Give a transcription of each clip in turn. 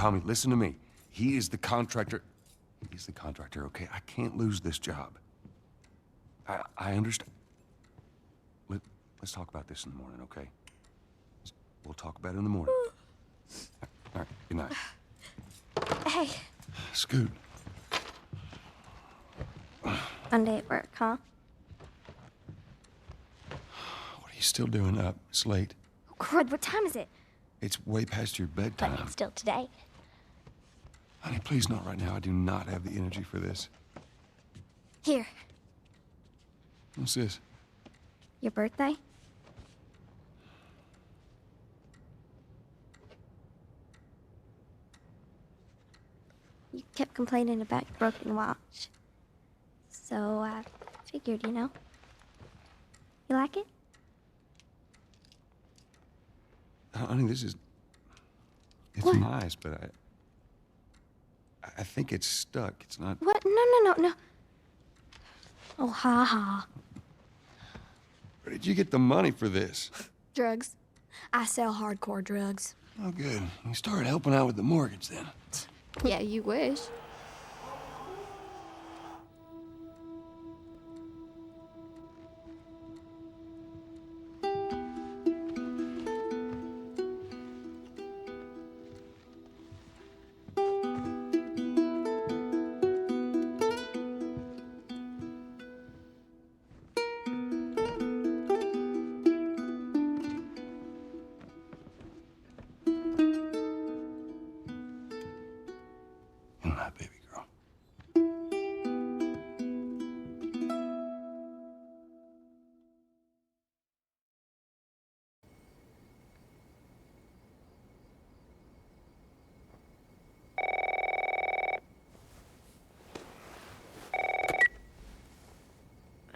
Tommy, listen to me. He is the contractor. He's the contractor, okay? I can't lose this job. I understand. Let's talk about this in the morning, okay? We'll talk about it in the morning. All right, good night. Hey. Scoot. Monday at work, huh? What are you still doing up? It's late. Oh, crud, what time is it? It's way past your bedtime. But it's still today. Honey, please not right now. I do not have the energy for this. Here, What's this? your birthday? You kept complaining about your broken watch. So I figured, you know. You like it? Honey, this is... It's What? nice, but I think it's stuck. It's not... What? No. Oh, ha ha. Where did you get the money for this? Drugs. I sell hardcore drugs. Oh, good. You started helping out with the mortgage then. Yeah, you wish. Good night, baby girl.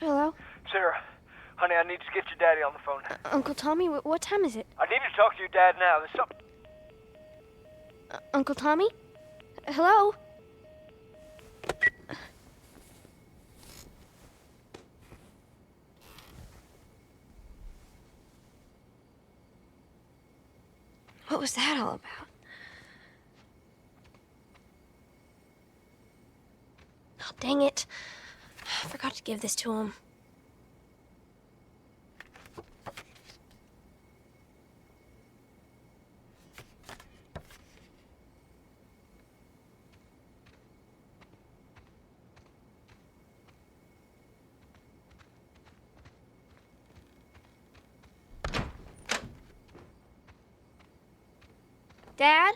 Hello? Sarah, honey, I need to get your daddy on the phone. Uncle Tommy, what time is it? I need to talk to your dad now. There's something... Uncle Tommy? Hello? What was that all about? Oh, dang it. I forgot to give this to him. Dad?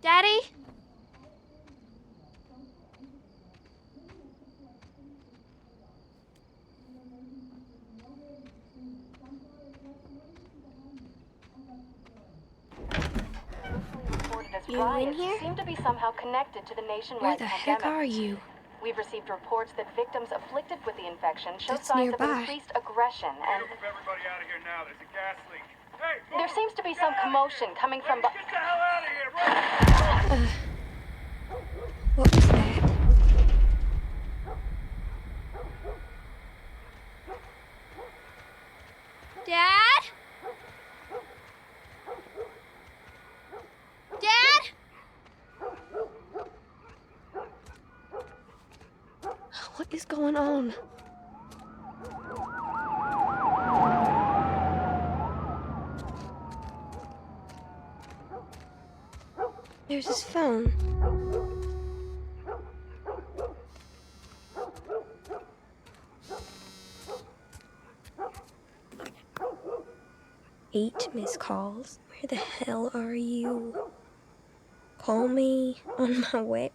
Daddy? You in here? Seem to be somehow connected to the nationwide Where the heck pandemic. are you? We've received reports that victims afflicted with the infection show That's signs nearby. of increased aggression, and Move everybody out of here now. There's a gas leak. Hey, there seems to be some commotion coming from... Get the hell out of here! Run! What was that? Dad? Dad? What is going on? There's his phone. Eight missed calls. Where the hell are you? Call me on my way.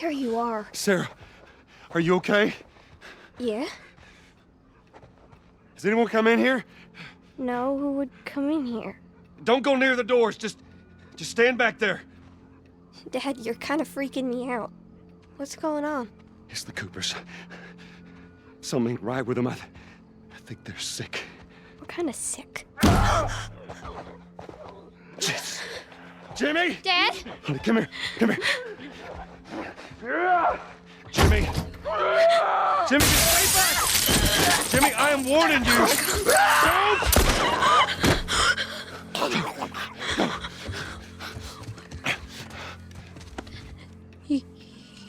There you are. Sarah, are you okay? Yeah? Has anyone come in here? No, who would come in here? Don't go near the doors. Just stand back there. Dad, you're kind of freaking me out. What's going on? It's the Coopers. Something ain't right with them. I think they're sick. What kind of sick? Jimmy! Dad? Honey, come here. Come here. Jimmy! Jimmy, stay back! Jimmy, I am warning you! Don't!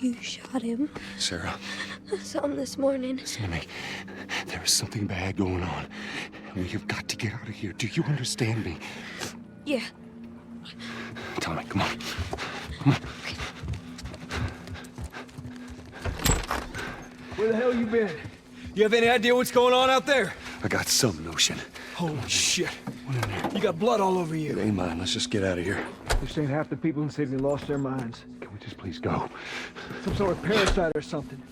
You shot him? Sarah. I saw him this morning. Listen to me. There is something bad going on. We have got to get out of here. Do you understand me? Yeah. Tommy, come on. Come on. Where the hell you been? You have any idea what's going on out there? I got some notion. Holy shit. What in there? You got blood all over It you. ain't mine. Let's just get out of here. This ain't half the people in the city lost their minds. Can we just please go? Some sort of parasite or something.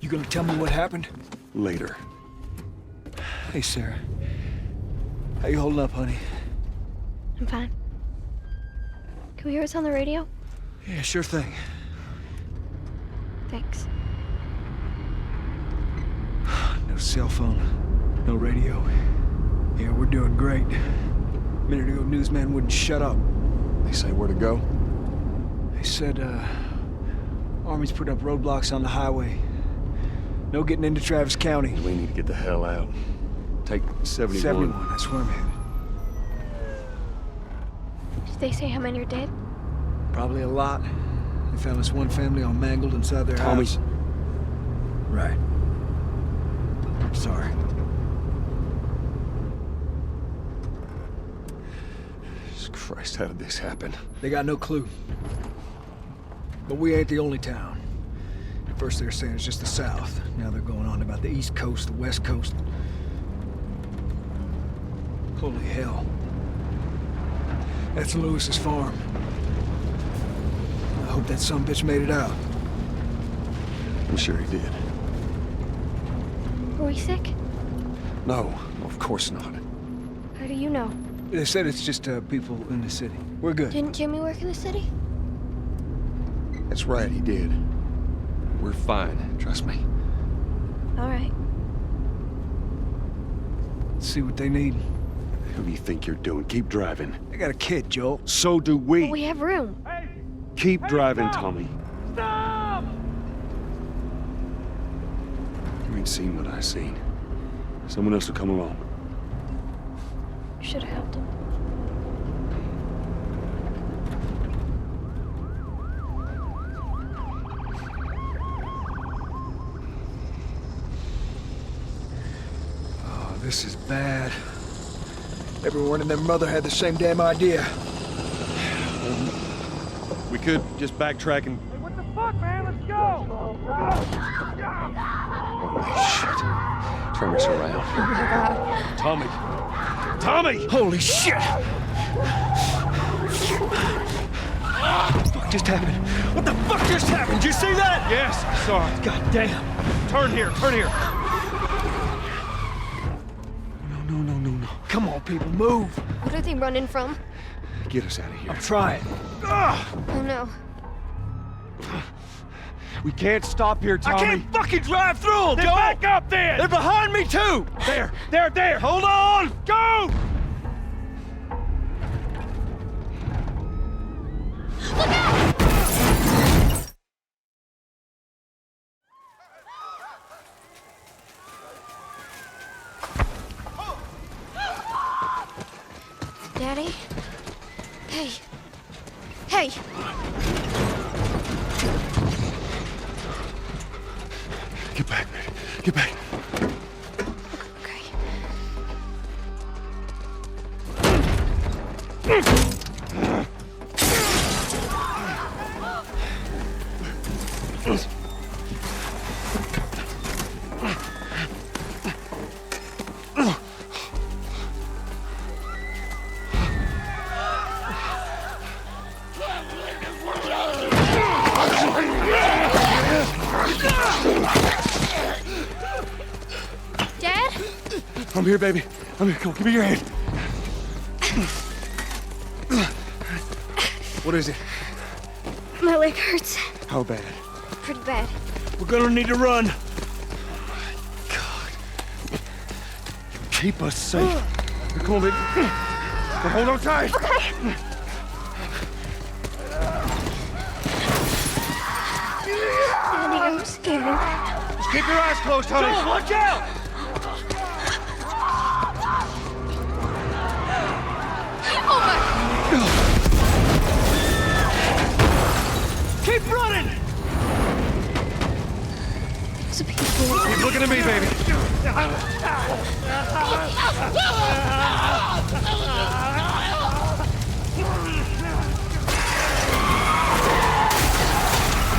You gonna tell me what happened? Later. Hey, Sarah. How you holding up, honey? I'm fine. Can we hear us on the radio? Yeah, sure thing. Thanks. No cell phone, no radio. Yeah, we're doing great. A minute ago, newsman wouldn't shut up. They say where to go? They said, Army's put up roadblocks on the highway. No getting into Travis County. We need to get the hell out. Take 71. 71, that's where I'm headed. Did they say how many are dead? Probably a lot. They found this one family all mangled inside their house. Tommy. Right. Sorry. Jesus Christ, how did this happen? They got no clue. But we ain't the only town. At first they were saying it's just the South. Now they're going on about the East Coast, the West Coast. Holy hell. That's Lewis's farm. I hope that sumbitch made it out. I'm sure he did. Were we sick? No, of course not. How do you know? They said it's just people in the city. We're good. Didn't Jimmy work in the city? That's right, he did. We're fine, trust me. All right. Let's see what they need. Who do you think you're doing? Keep driving. I got a kid, Joel. So do we. But we have room. Keep driving, Tommy. Stop! You ain't seen what I seen. Someone else will come along. Should have helped him. Oh, this is bad. Everyone and their mother had the same damn idea. We could just backtrack and... Hey, what the fuck, man? Let's go! Holy shit. Turn us around. Tommy! Tommy! Holy shit! What the fuck just happened? What the fuck just happened? Did you see that? Yes, I saw it. God damn. Turn here, turn here. No. Come on, people, move. What are they running from? Get us out of here. I'm trying. Oh no. We can't stop here, Tommy. I can't fucking drive through them, Then Joel. back up then! They're behind me, too. There! Hold on! Go! Daddy? Hey. Hey! Get back, man. Get back. Okay. here, baby. I'm here. Come on, give me your hand. What is it? My leg hurts. How bad? Pretty bad. We're gonna need to run. God. Keep us safe. Come on, baby. Now hold on tight. Okay. Daddy, I'm scared. Just keep your eyes closed, honey. Joel, watch out! Oh my! Keep running! There's a people. Keep looking at me, baby.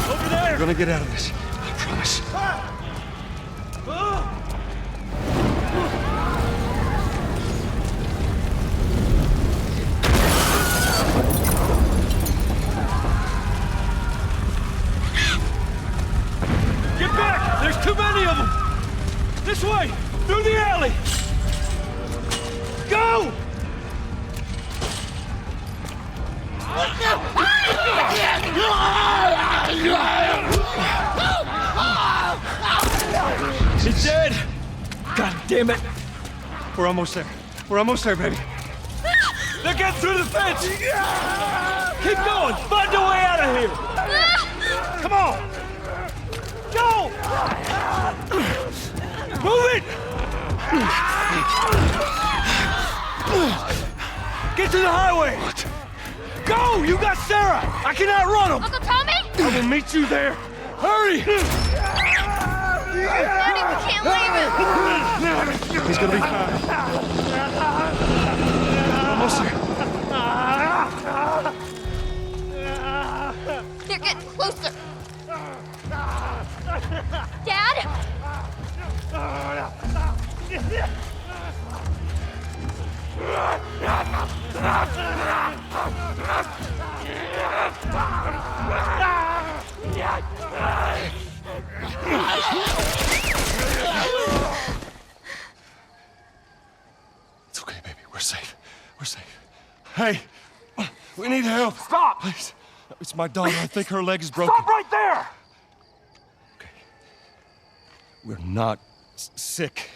Over there! We're gonna get out of this. I promise. Get back! There's too many of them! This way! Through the alley! Go! He's dead! God damn it! We're almost there. We're almost there, baby. They're getting through the fence! Keep going! Find a way out of here! Come on! Go! Move it! Get to the highway! What? Go! You got Sarah! I can outrun them! Uncle Tommy? I will meet you there! Hurry! Daddy, we can't leave him. He's gonna be fine. Almost there. They're getting closer. Dad? It's okay, baby. We're safe. We're safe. Hey, we need help. Stop! Please. It's my daughter. I think her leg is broken. Stop right there! Okay. We're not sick.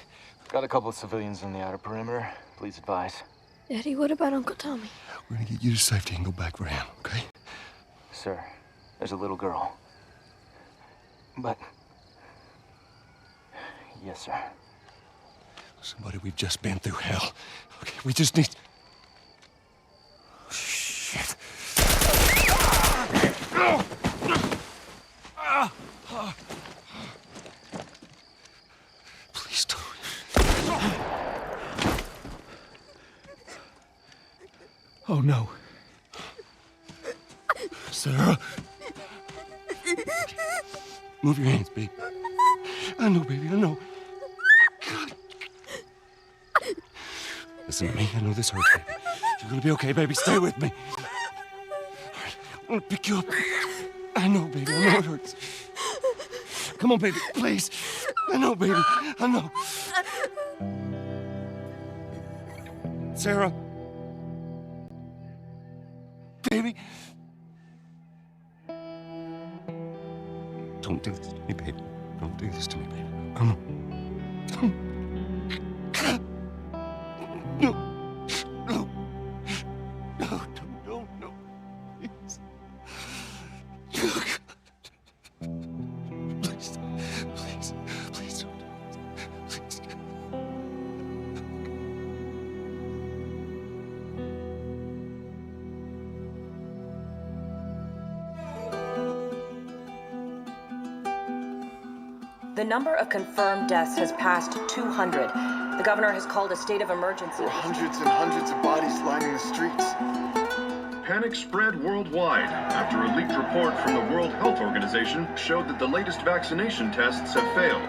Got a couple of civilians in the outer perimeter. Please advise. Daddy, what about Uncle Tommy? We're gonna get you to safety and go back for him, okay? Sir, there's a little girl. But... Yes, sir. Somebody, we've just been through hell. Okay, we just need... Shit. Please don't. Oh no. Sarah. Move your hands, baby. I know, baby, I know. God. Listen to me. I know this hurts, baby. You're gonna be okay, baby. Stay with me. All right, I'm gonna pick you up. I know, baby. I know it hurts. Come on, baby. Please. I know, baby. I know. Sarah. Baby. Don't do this to me, baby. Don't do this to me, baby. Come on. No. No. No, no, no, please. Please, please, please don't. Please. The number of confirmed deaths has passed 200. The governor has called a state of emergency. There are hundreds and hundreds of bodies lining the streets. Panic spread worldwide after a leaked report from the World Health Organization showed that the latest vaccination tests have failed.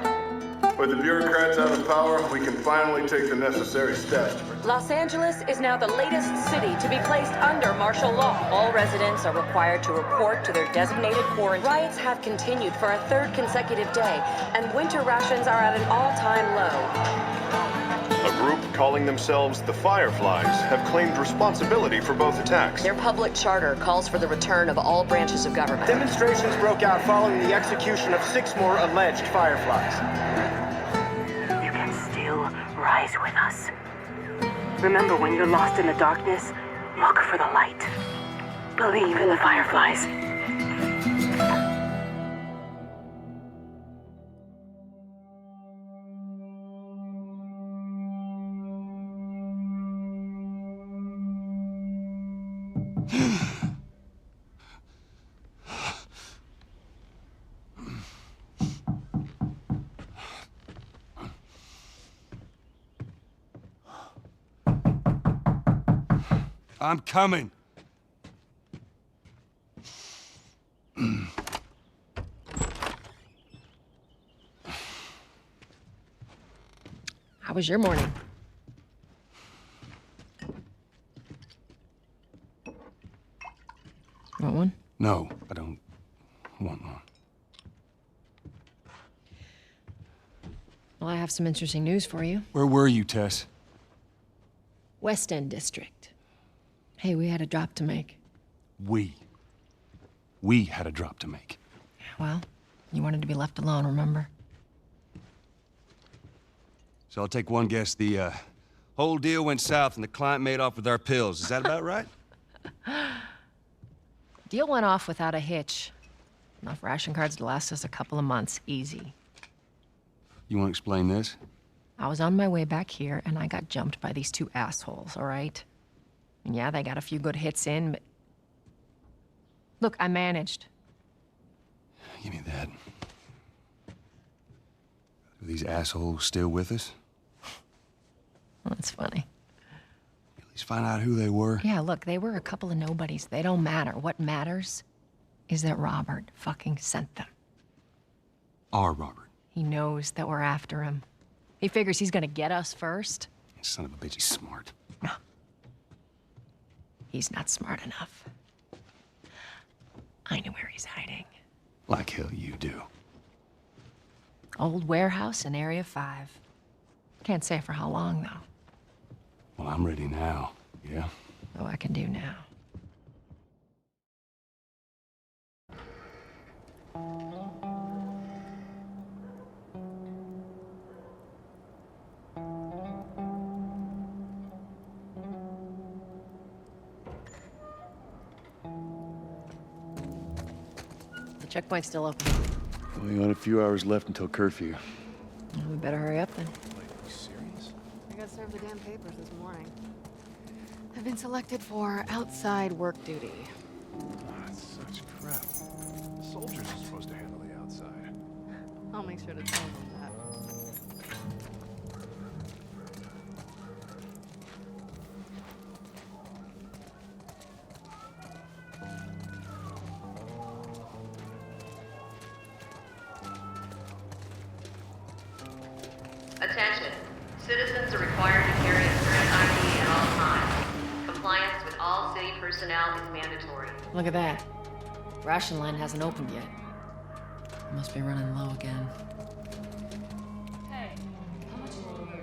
With the bureaucrats out of power, we can finally take the necessary steps. Los Angeles is now the latest city to be placed under martial law. All residents are required to report to their designated quarantine. Riots have continued for a third consecutive day, and winter rations are at an all-time low. A group calling themselves the Fireflies have claimed responsibility for both attacks. Their public charter calls for the return of all branches of government. Demonstrations broke out following the execution of 6 more alleged Fireflies. You can still rise with us. Remember, when you're lost in the darkness, look for the light. Believe in the Fireflies. I'm coming. How was your morning? Want one? No, I don't want one. Well, I have some interesting news for you. Where were you, Tess? West End District. Hey, we had a drop to make. We had a drop to make. Well, you wanted to be left alone, remember? So I'll take one guess. The whole deal went south and the client made off with our pills. Is that about right? Deal went off without a hitch. Enough ration cards to last us a couple of months, easy. You want to explain this? I was on my way back here, and I got jumped by these 2 assholes, all right? And yeah, they got a few good hits in, but... Look, I managed. Give me that. Are these assholes still with us? That's funny. At least find out who they were. Yeah, look, they were a couple of nobodies. They don't matter. What matters is that Robert fucking sent them. Our Robert. He knows that we're after him. He figures he's gonna get us first. Son of a bitch, he's smart. No. He's not smart enough. I know where he's hiding. Like hell you do. Old warehouse in Area 5. Can't say for how long, though. Well, I'm ready now, yeah? Oh, I can do now. The checkpoint's still open. Only got a few hours left until curfew. Well, we better hurry up then. Are you serious? I got served the damn papers this morning. I've been selected for outside work duty. That's such crap. The soldiers are supposed to handle the outside. I'll make sure to tell them that. Attention. Citizens are required to carry a current ID at all times. Compliance with all city personnel is mandatory. Look at that. Ration line hasn't opened yet. Must be running low again. Hey, how much longer?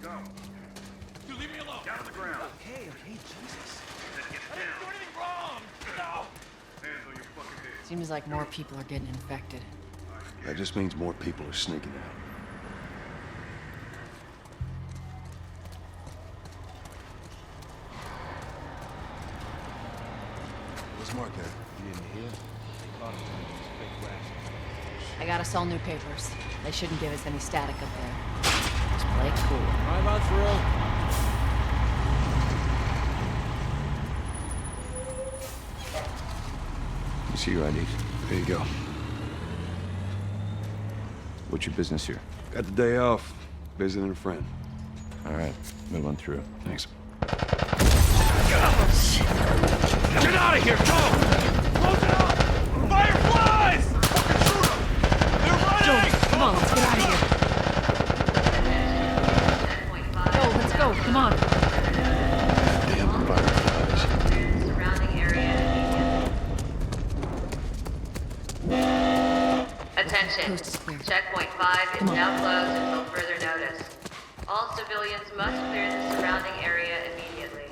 Go. You leave me alone. Down on the ground. Okay, Jesus. Get I didn't do anything wrong! No! Hands on your fucking head. Seems like more people are getting infected. That just means more people are sneaking out. Where's Mark at? You didn't hear? They caught him with his fake ration. I got us all new papers. They shouldn't give us any static up there. Just play it cool. Right about through. You see your ID. There you go. What's your business here? Got the day off. Visiting a friend. All right, move on through. Thanks. Get out of here! Go! Close it up! Fireflies! Fucking shoot them! They're running! Joel, come on, let's get out of here. Joel, let's go. Come on. Damn fireflies. Surrounding area. Attention. Coast is clear. Checkpoint 5 is now closed until further notice. All civilians must clear the surrounding area immediately.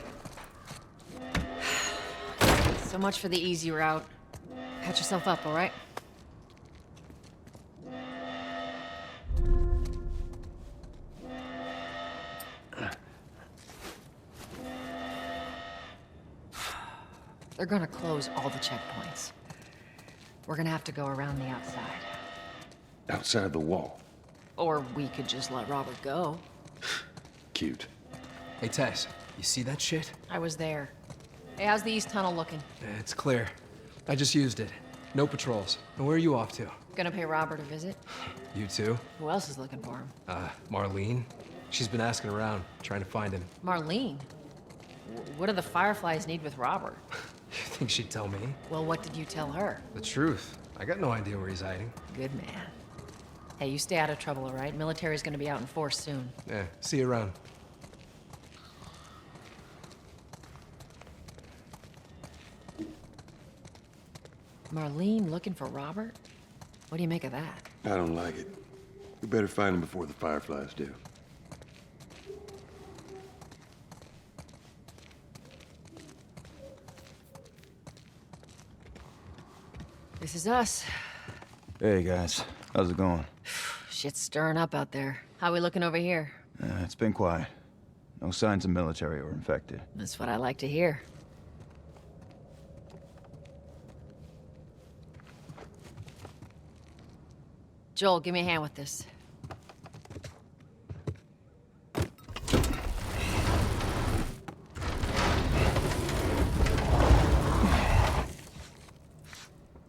So much for the easy route. Patch yourself up, all right? They're gonna close all the checkpoints. We're gonna have to go around the outside. Outside the wall. Or we could just let Robert go. Cute. Hey, Tess, you see that shit? I was there. Hey, how's the east tunnel looking? It's clear. I just used it. No patrols. And where are you off to? Gonna pay Robert a visit? You too? Who else is looking for him? Marlene. She's been asking around, trying to find him. Marlene? What do the Fireflies need with Robert? You think she'd tell me? Well, what did you tell her? The truth. I got no idea where he's hiding. Good man. Hey, you stay out of trouble, all right? Military's gonna be out in force soon. Yeah, see you around. Marlene looking for Robert? What do you make of that? I don't like it. We better find him before the Fireflies do. This is us. Hey, guys. How's it going? Shit's stirring up out there. How we looking over here? It's been quiet. No signs of military or infected. That's what I like to hear. Joel, give me a hand with this.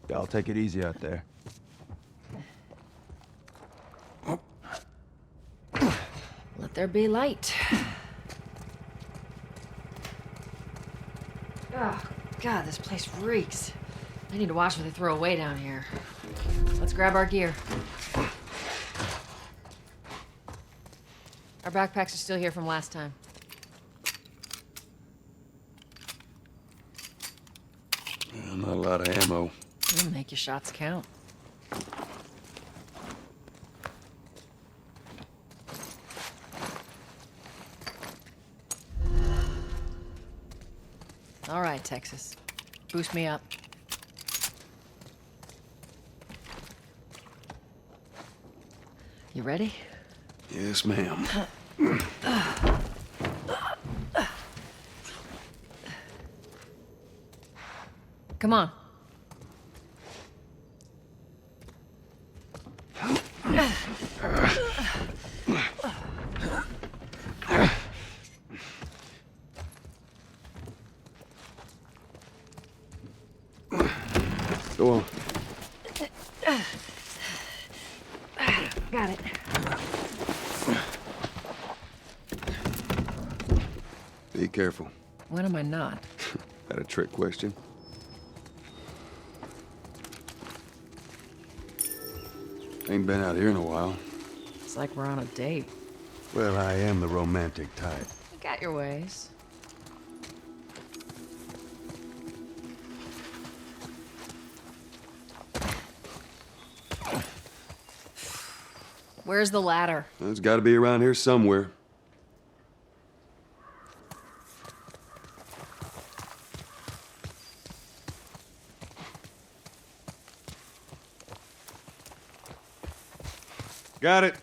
Y'all take it easy out there. Let there be light. Oh, God, this place reeks. I need to watch what they throw away down here. Let's grab our gear. Our backpacks are still here from last time. Not a lot of ammo. You'll make your shots count. All right, Texas. Boost me up. You ready? Yes, ma'am. Come on. Go on. Got it. Be careful. When am I not? That a trick question? Ain't been out here in a while. It's like we're on a date. Well, I am the romantic type. You got your ways. Where's the ladder? Well, it's got to be around here somewhere. Got it.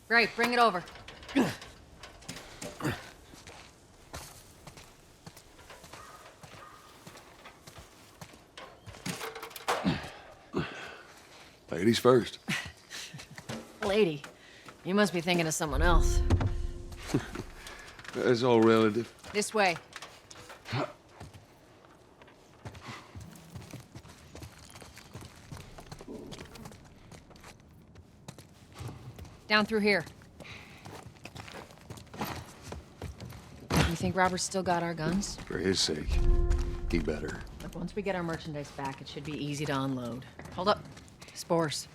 Great, bring it over. Ladies first. Lady, you must be thinking of someone else. That's all relative. This way. Down through here. You think Robert's still got our guns? For his sake, he better. Look, once we get our merchandise back, it should be easy to unload. Hold up. Spores.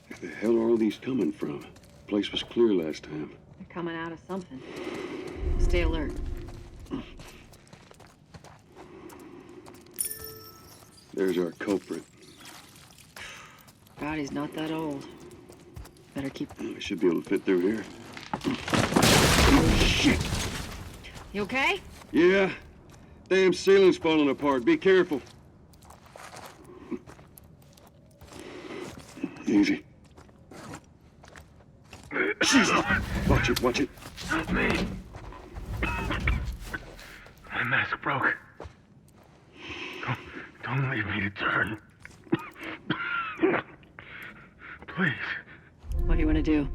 Where the hell are all these coming from? The place was clear last time. They're coming out of something. Stay alert. There's our culprit. God, he's not that old. Better keep... We should be able to fit through here. Shit! You okay? Yeah. Damn ceiling's falling apart. Be careful. Easy. Jesus! Watch it, watch it. Help me. My mask broke. Don't leave me to turn. Please. What do you want to do?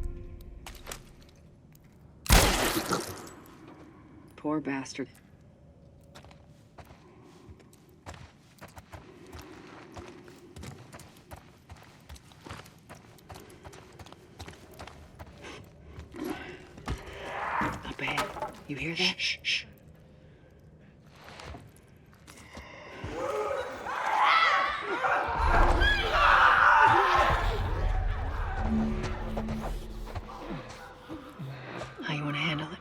Poor bastard. Not bad. You hear that? Shh, shh. How you want to handle it?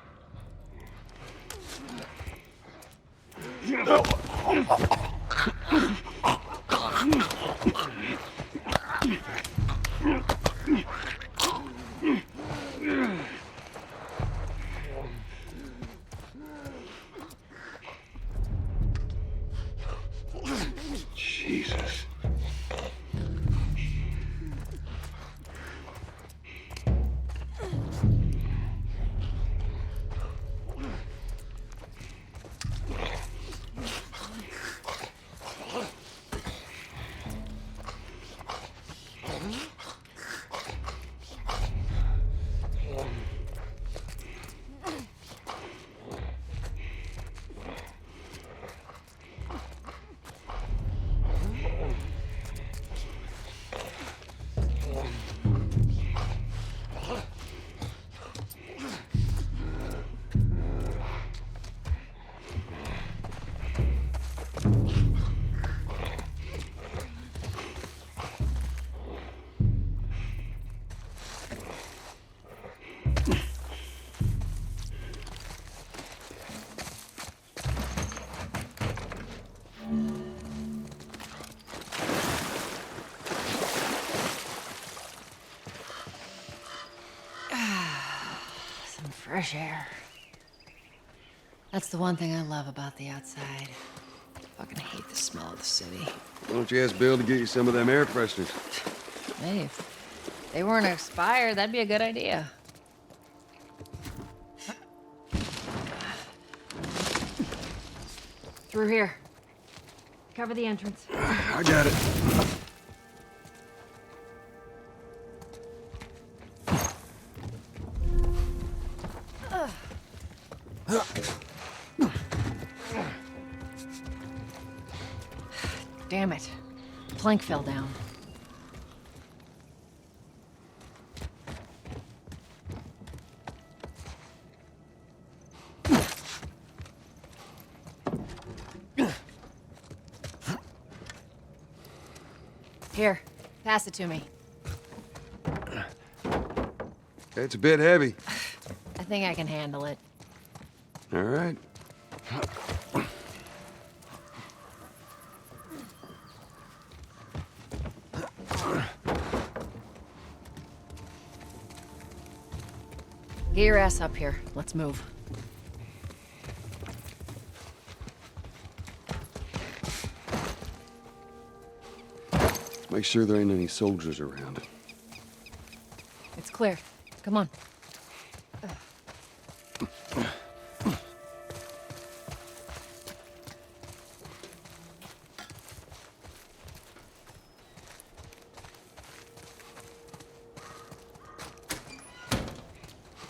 Jesus. Fresh air. That's the one thing I love about the outside. Fucking hate the smell of the city. Why don't you ask Bill to get you some of them air fresheners? Hey, if they weren't expired, that'd be a good idea. Through here. Cover the entrance. I got it. Damn it. The plank fell down. Here, pass it to me. It's a bit heavy. I think I can handle it. All right. Get your ass up here. Let's move. Make sure there ain't any soldiers around. It's clear. Come on.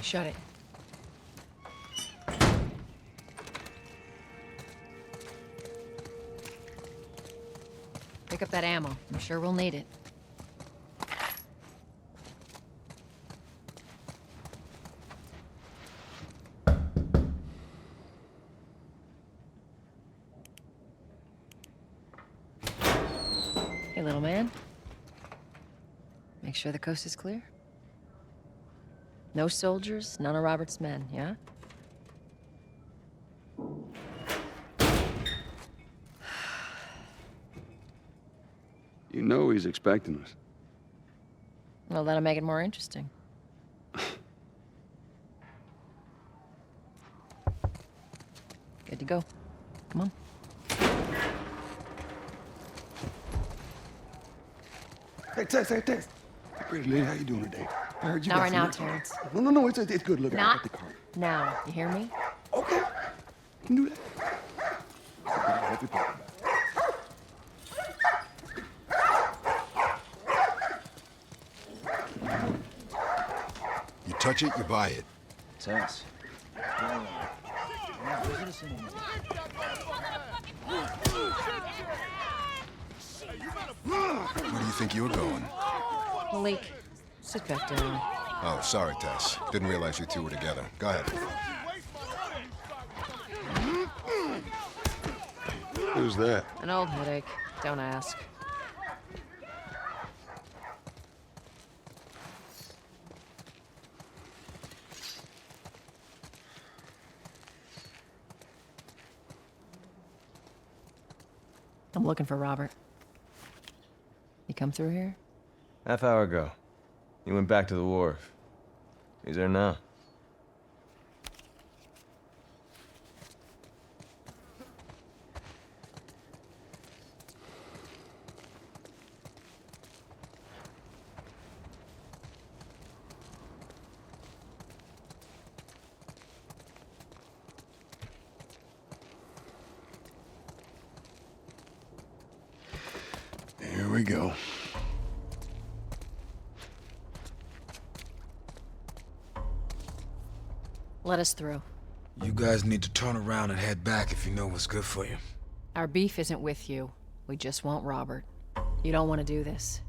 Shut it. Pick up that ammo. I'm sure we'll need it. Hey, little man. Make sure the coast is clear. No soldiers, none of Robert's men, yeah? You know he's expecting us. Well, that'll make it more interesting. Good to go. Come on. Hey, Tess, hey, Tess. Hey, pretty lady, how you doing today? I heard you Not got right some now, work. Terrence. No, it's good. Look, I Not got the car. now. You hear me? Okay. You can do that. Let me talk about it. You touch it, you buy it. Tess. Where do you think you're going? Malik, sit back down. Oh, sorry, Tess. Didn't realize you two were together. Go ahead. Who's that? An old headache. Don't ask. I'm looking for Robert. You come through here? Half hour ago. He went back to the wharf. He's there now. Here we go. Let us through. You guys need to turn around and head back if you know what's good for you. Our beef isn't with you. We just want Robert. You don't want to do this.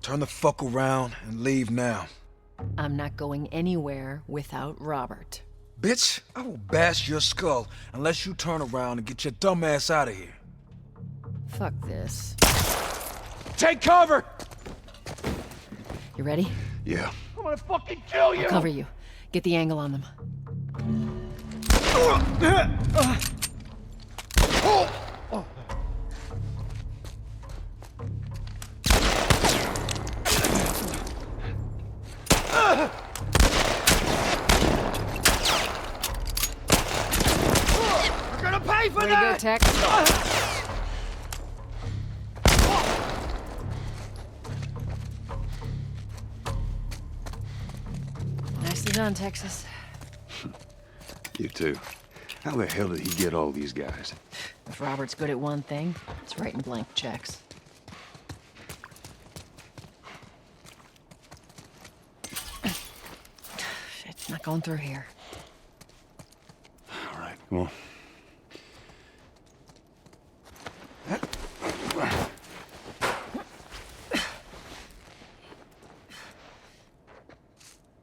Turn the fuck around and leave now. I'm not going anywhere without Robert. Bitch, I will bash your skull unless you turn around and get your dumb ass out of here. Fuck this. Take cover! You ready? Yeah. I'm gonna fucking kill you! I'll cover you. Get the angle on them. We're gonna pay for Way that! to go, Tex. Nicely done, Texas. You too. How the hell did he get all these guys? If Robert's good at one thing, it's writing blank checks. Shit, not going through here. All right, come on.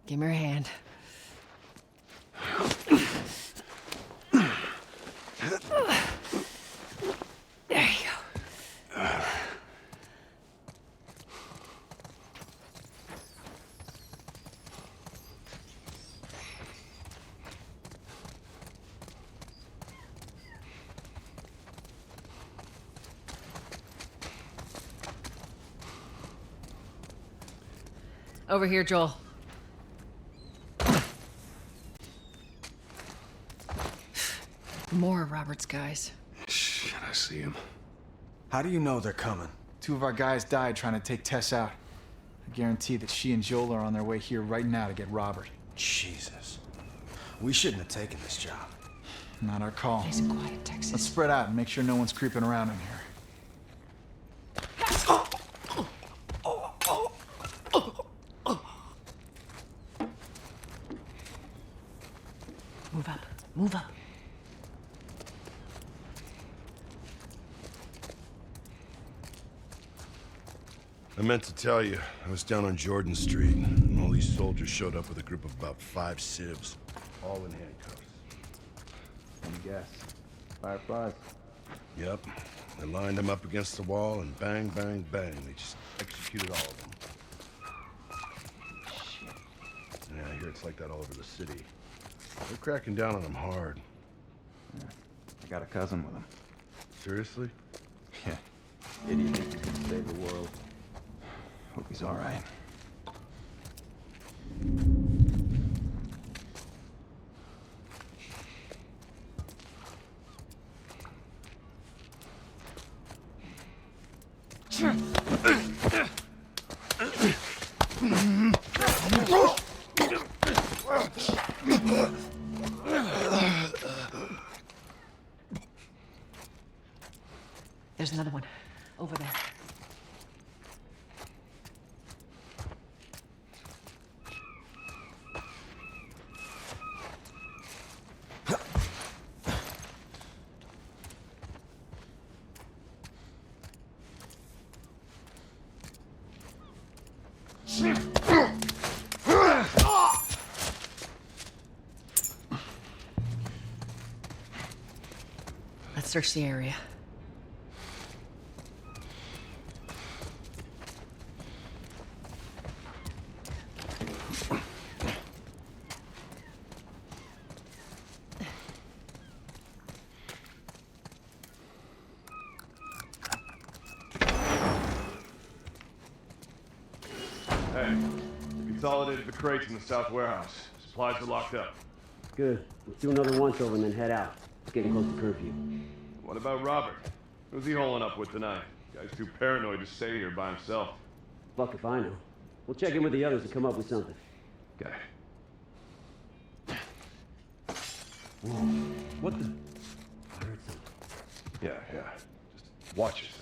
Give me your hand. There you go. Over here, Joel. More of Robert's guys. Shit, I see him. How do you know they're coming? 2 of our guys died trying to take Tess out. I guarantee that she and Joel are on their way here right now to get Robert. Jesus. We shouldn't have taken this job. Not our call. Nice and quiet, Texas. Let's spread out and make sure no one's creeping around in here. Move up. Move up. I meant to tell you, I was down on Jordan Street, and all these soldiers showed up with a group of about 5 civs, all in handcuffs. Let me guess. Fireflies? Yep. They lined them up against the wall, and bang, bang, bang, they just executed all of them. Yeah, I hear it's like that all over the city. They're cracking down on them hard. Yeah. I got a cousin with him. Seriously? Yeah. Idiot thinks he can save the world. Hope he's all right. There's another one. Over there. Let's search the area. Hey, we consolidated the crates in the south warehouse. Supplies are locked up. Good. Let's do another once-over and then head out. It's getting close to curfew. What about Robert? Who's he holing up with tonight? Guy's too paranoid to stay here by himself. Fuck if I know. We'll check in with the others to come up with something. Okay. Whoa. What the? I heard something. Yeah. Just watch yourself.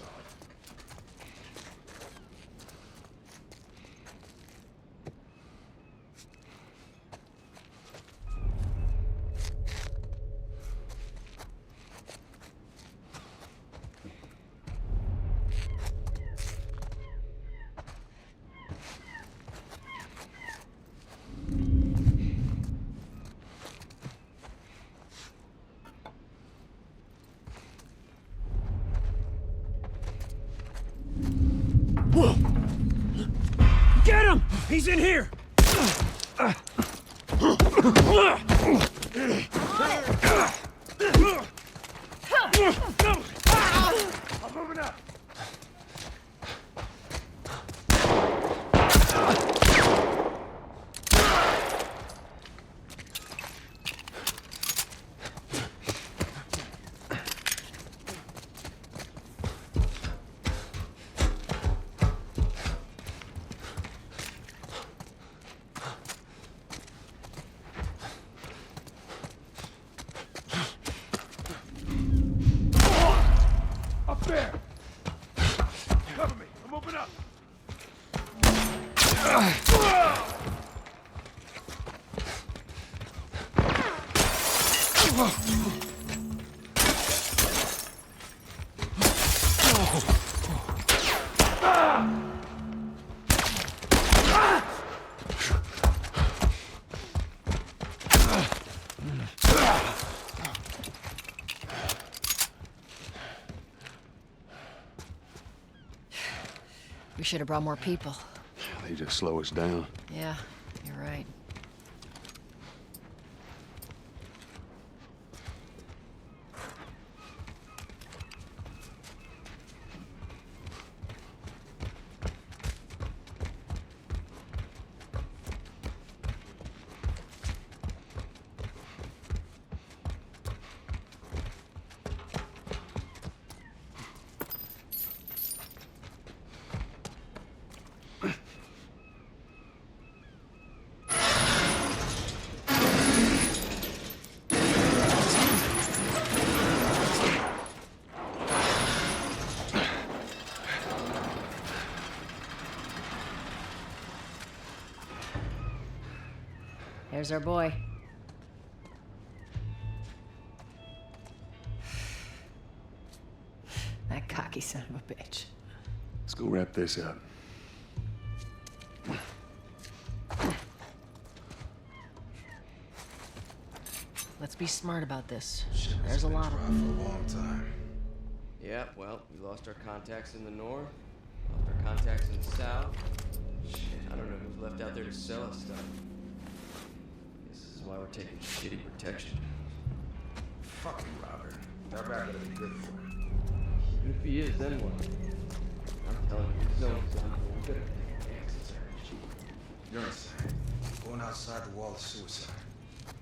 Get him! He's in here! I'm moving up! Up there! Cover me! I'm moving up! We should have brought more people. They just slow us down. Yeah, you're right. There's our boy. That cocky son of a bitch. Let's go wrap this up. Let's be smart about this. There's a lot of For a them. long time. Yeah, well, we lost our contacts in the north, lost our contacts in the south. Shit, I don't know who's left out there to sell us stuff. This is why we're taking shitty protection. Fuck you, Robert. That rabbit is good for you. And if he is, then what? I'm telling you, the zone's done. We're gonna take exits are cheap. You're inside. Going outside the wall is suicide.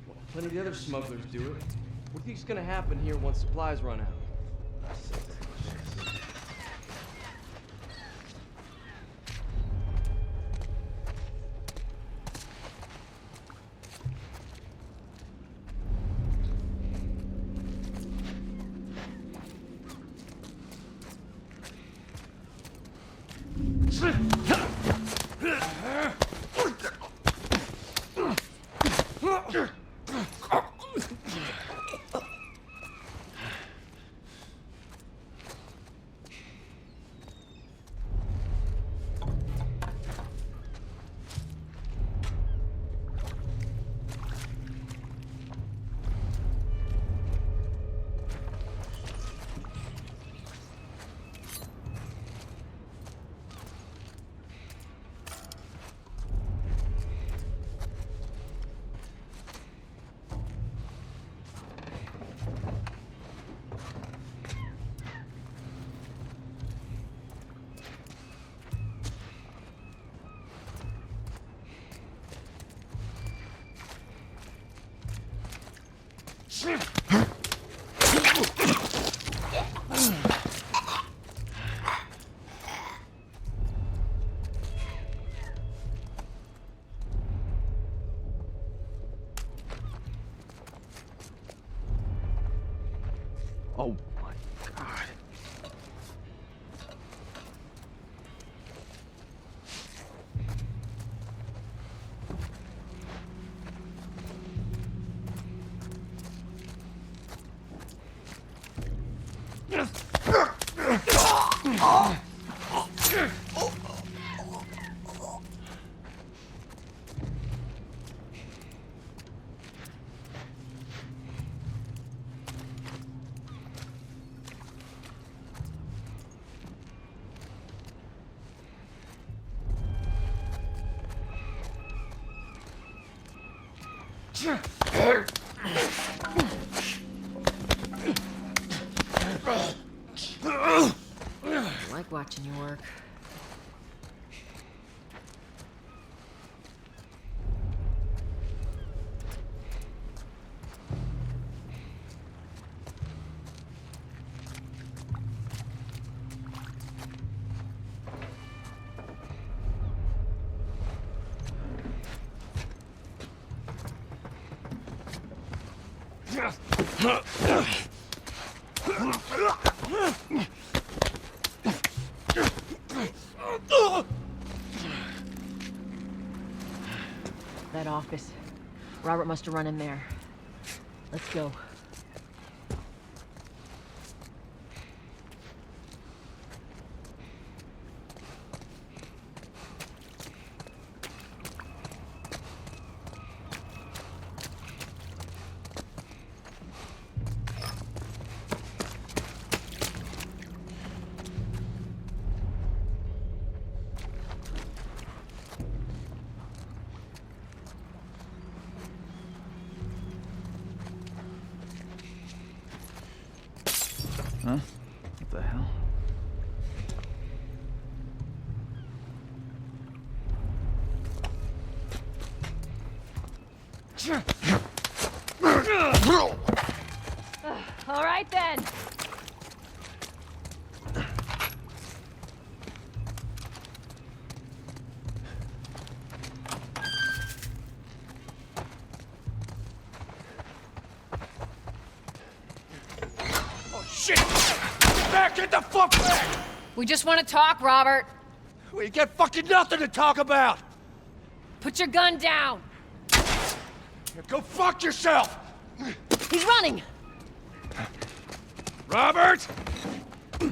Well, plenty of the other smugglers do it. What do you think's gonna happen here once supplies run out? Oh my God. I like watching you work. That office. Robert must have run in there. Let's go. Huh? What the hell? All right then. Oh shit! Get back! Get the fuck back! We just want to talk, Robert. We got fucking nothing to talk about! Put your gun down. Go fuck yourself! He's running! Robert!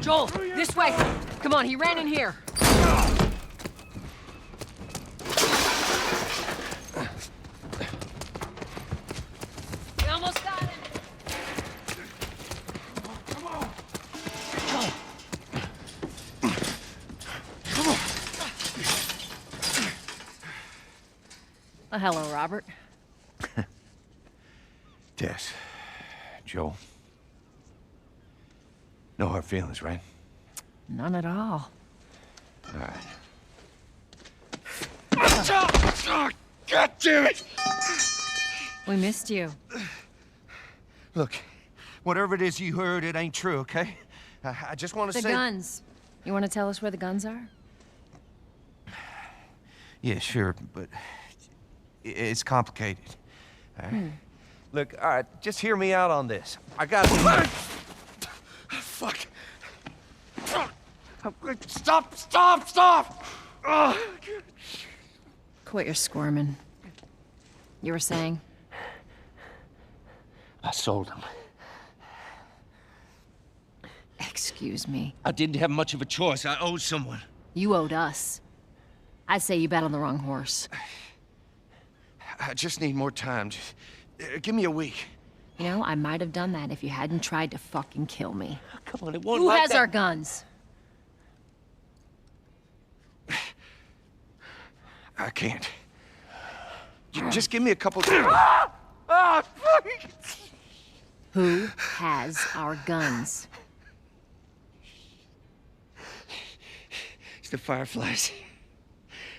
Joel, this way! Come on, he ran in here. We almost got him! Come on! Oh, hello, Robert. Tess. Joel. No hard feelings, right? None at all. All right. Oh, God damn it! We missed you. Look, whatever it is you heard, it ain't true, okay? I just want to The say... guns. You want to tell us where the guns are? Yeah, sure, but it's complicated. All right? Look, all right, just hear me out on this. I got... Fuck. Stop! Oh. Quit your squirming. You were saying? I sold him. Excuse me. I didn't have much of a choice. I owed someone. You owed us. I'd say you bet on the wrong horse. I just need more time. Just, give me a week. You know, I might have done that if you hadn't tried to fucking kill me. Come on, it won't Who like has that. our guns? I can't. Just give me a couple... Who has our guns? It's the Fireflies.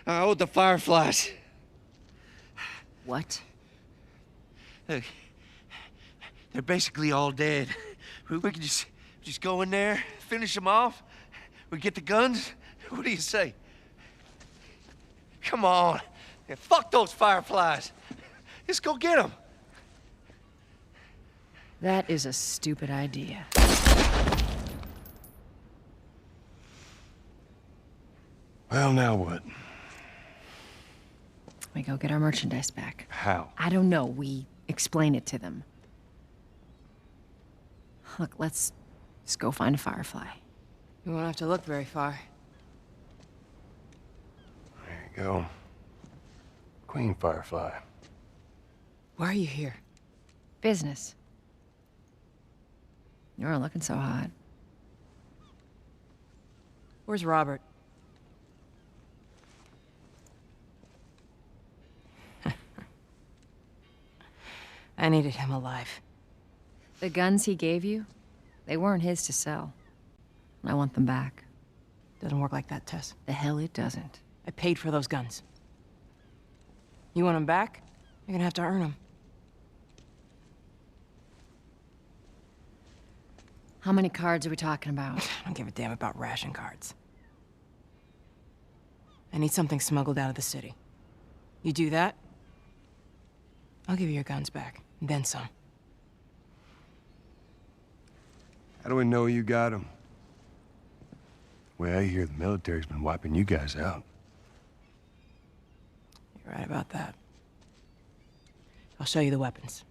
I owed the Fireflies. What? Look, they're basically all dead. We could just go in there, finish them off. We get the guns. What do you say? Come on. Yeah, fuck those Fireflies. Just go get them. That is a stupid idea. Well, now what? We go get our merchandise back. How? I don't know. We explain it to them. Look, let's just go find a Firefly. You won't have to look very far. There you go. Queen Firefly. Why are you here? Business. You aren't looking so hot. Where's Robert? I needed him alive. The guns he gave you, they weren't his to sell. I want them back. Doesn't work like that, Tess. The hell it doesn't. I paid for those guns. You want them back? You're gonna have to earn them. How many cards are we talking about? I don't give a damn about ration cards. I need something smuggled out of the city. You do that, I'll give you your guns back, and then some. How do we know you got them? Well, I hear the military's been wiping you guys out. You're right about that. I'll show you the weapons.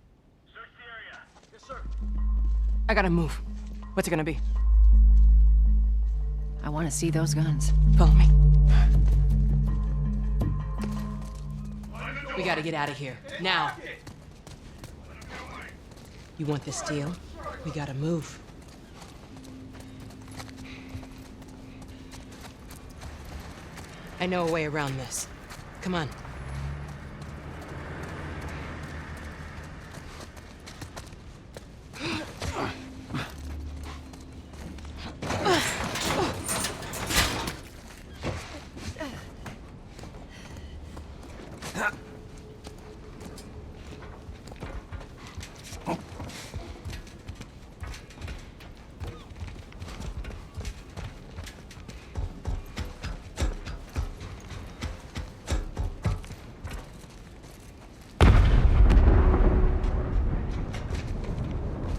Search the area. Yes, sir. I gotta move. What's it gonna be? I want to see those guns. Follow me. We gotta get out of here. Now. You want this deal? We gotta move. I know a way around this. Come on.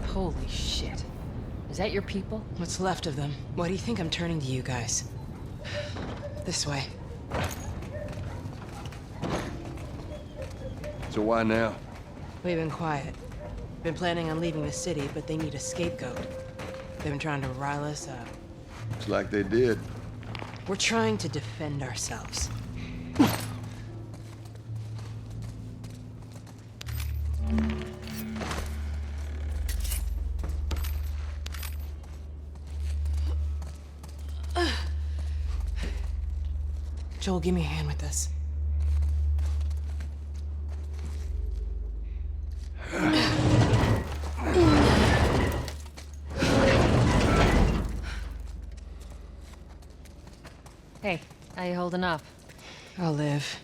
Holy shit. Is that your people? What's left of them? Why do you think I'm turning to you guys? This way. So why now? We've been quiet. Been planning on leaving the city, but they need a scapegoat. They've been trying to rile us up. Looks like they did. We're trying to defend ourselves. Joel, give me a hand with this. Hey, how you holding up? I'll live.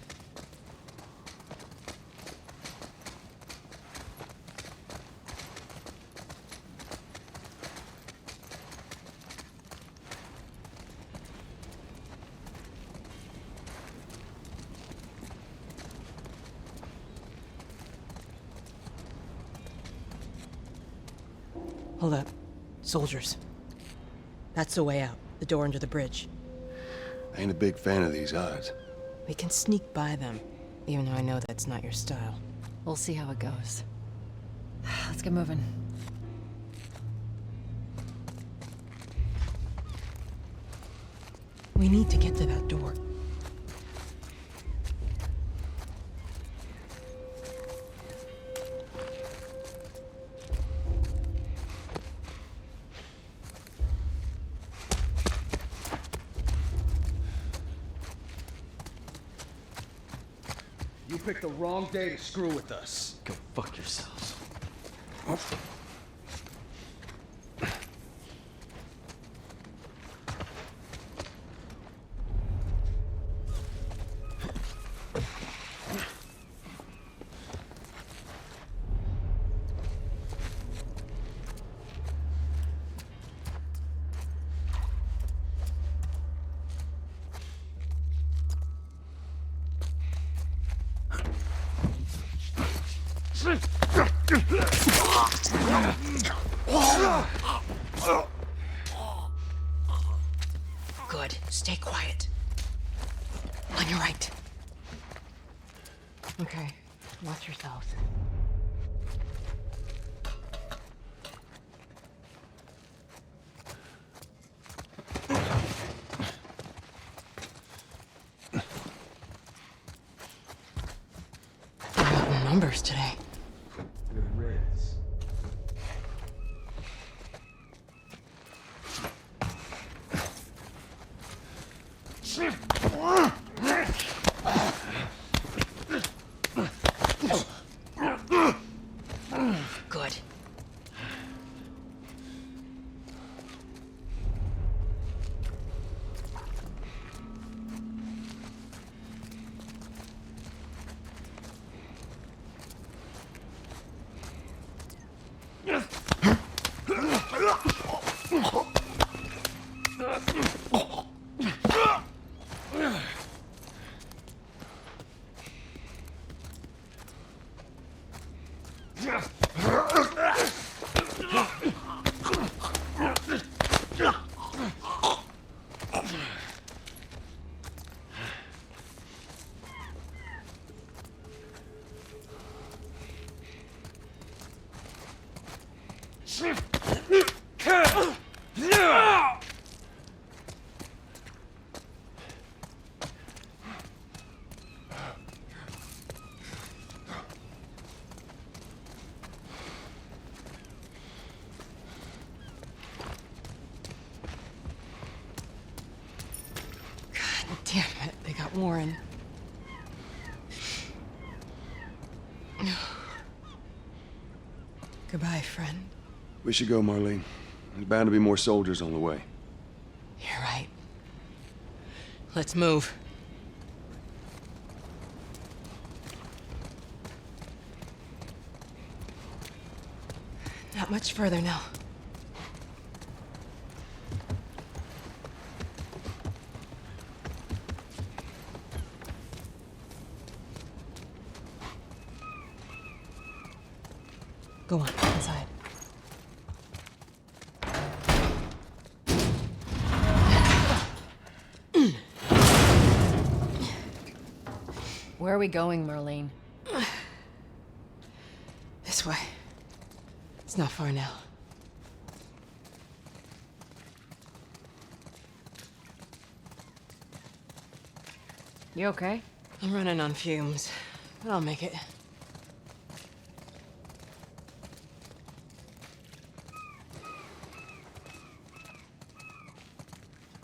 Hold up. Soldiers. That's the way out. The door under the bridge. Ain't a big fan of these odds. We can sneak by them, even though I know that's not your style. We'll see how it goes. Let's get moving. We need to get to that door. You picked the wrong day to screw with us. Go fuck yourselves. Good. Stay quiet. On your right. Okay. Watch yourselves. We're out in numbers today. Good riddance. Good. Damn it, they got Warren. Goodbye, friend. We should go, Marlene. There's bound to be more soldiers on the way. You're right. Let's move. Not much further now. Go on, inside. Where are we going, Marlene? This way. It's not far now. You okay? I'm running on fumes, but I'll make it.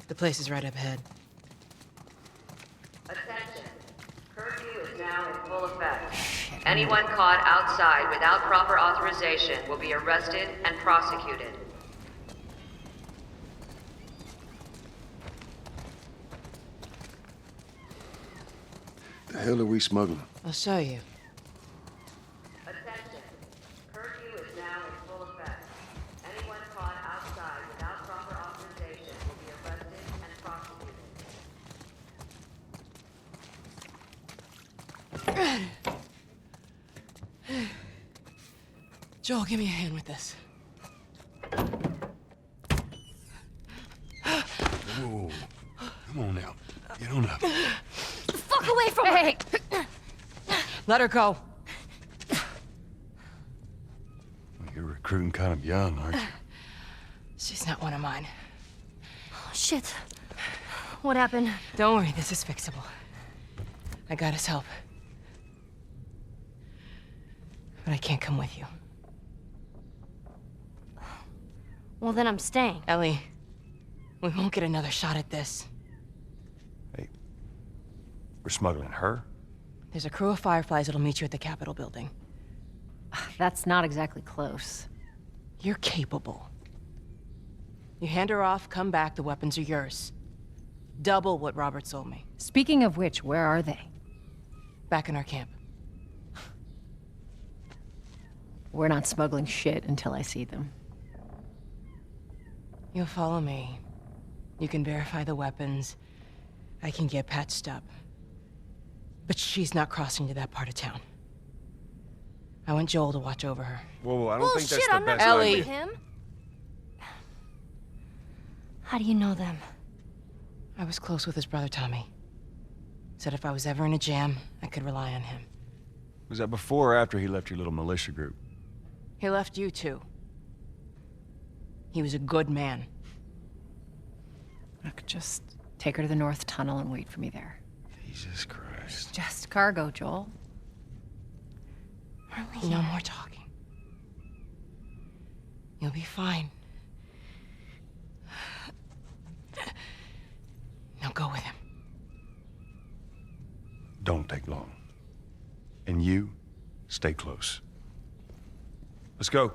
The place is right up ahead. Attention. Curfew is now in full effect. Anyone caught outside without proper authorization will be arrested and prosecuted. The hell are we smuggling? I'll show you. Attention. Curfew is now in full effect. Anyone caught outside without proper authorization will be arrested and prosecuted. Joel, give me a hand with this. Whoa. Come on now. Get on up. Fuck away from her! Hey! Let her go. You're recruiting kind of young, aren't you? She's not one of mine. Oh, shit. What happened? Don't worry, this is fixable. I got his help. But I can't come with you. Well, then I'm staying. Ellie, we won't get another shot at this. We're smuggling her? There's a crew of Fireflies that'll meet you at the Capitol building. That's not exactly close. You're capable. You hand her off, come back, the weapons are yours. Double what Robert sold me. Speaking of which, where are they? Back in our camp. We're not smuggling shit until I see them. You'll follow me. You can verify the weapons. I can get patched up. But she's not crossing to that part of town. I want Joel to watch over her. Whoa, I don't think that's the I'm not best going Ellie. with him. How do you know them? I was close with his brother Tommy. Said if I was ever in a jam, I could rely on him. Was that before or after he left your little militia group? He left you too. He was a good man. I could just take her to the North Tunnel and wait for me there. Jesus Christ. Just cargo, Joel. No more talking. You'll be fine. Now go with him. Don't take long. And you, stay close. Let's go.